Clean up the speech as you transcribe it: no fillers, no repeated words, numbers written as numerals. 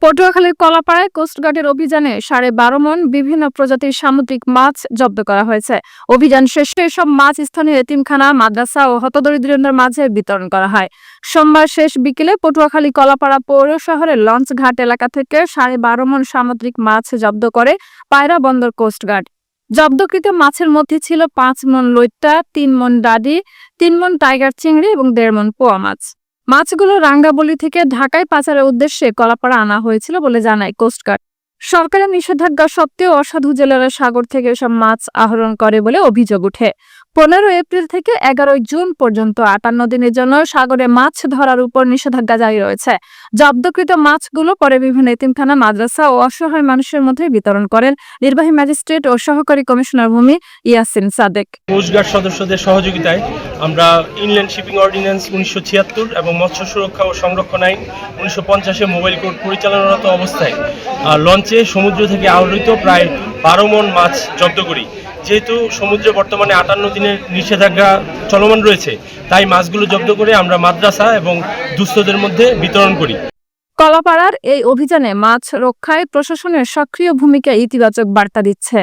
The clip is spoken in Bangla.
পটুয়াখালীর কলাপাড়ায় কোস্টগার্ডের অভিযানে 12.5 মণ বিভিন্ন প্রজাতির সামুদ্রিক মাছ জব্দ করা হয়েছে। অভিযান শেষে এসব মাছ স্থানীয় এতিমখানা, মাদ্রাসা ও হতদরিদ্রদের মাঝে বিতরণ করা হয়। সোমবার শেষ বিকেলে পটুয়াখালী কলাপাড়া পৌর শহরের লঞ্চঘাট এলাকা থেকে 12.5 মণ সামুদ্রিক মাছ জব্দ করে পায়রা বন্দর কোস্টগার্ড। জব্দকৃত মাছের মধ্যে ছিল 5 মণ লইট্টা, 3 মণ ডাডি, 3 মণ টাইগার চিংড়ি এবং 1.5 মণ পোয়া মাছ। মাছগুলো রাঙ্গাবলী থেকে ঢাকায় পাচারের উদ্দেশ্যে কলাপাড়া আনা হয়েছিল বলে জানায় কোস্টগার্ড। সরকারের নিষেধাজ্ঞা সত্ত্বেও অসাধু জেলেরা সাগর থেকে এসব মাছ আহরণ করে বলে অভিযোগ ওঠে। 15 এপ্রিল থেকে 11 জুন পর্যন্ত 58 দিনের জন্য সাগরে মাছ ধরার উপর নিষেধাজ্ঞা জারি রয়েছে। জব্দকৃত মাছগুলো পরে বিভিন্ন এতিমখানা, মাদ্রাসা ও অসহায় মানুষের মধ্যে বিতরণ করেন নির্বাহী ম্যাজিস্ট্রেট ও সহকারী কমিশনার ভূমি ইয়াসিন সাদেক। কোস্টগার্ড সদস্যদের সহযোগিতায় আমরা ইনল্যান্ড শিপিং অর্ডিন্যান্স 1976 এবং মৎস্য সুরক্ষা ও সংরক্ষণ আইন 1950 মোবাইল কোর্ট পরিচালনারত অবস্থায় লঞ্চে সমুদ্র থেকে আহরিত প্রায় 12 মণ মাছ জব্দ করি। যেহেতু সমুদ্রে বর্তমানে 58 দিনের নিষেধাজ্ঞা চলমান রয়েছে, তাই মাছগুলো জব্দ করে আমরা মাদ্রাসা এবং দুস্থদের মধ্যে বিতরণ করি। কলাপাড়ার এই অভিযানে মাছ রক্ষায় প্রশাসনের সক্রিয় ভূমিকা ইতিবাচক বার্তা দিচ্ছে।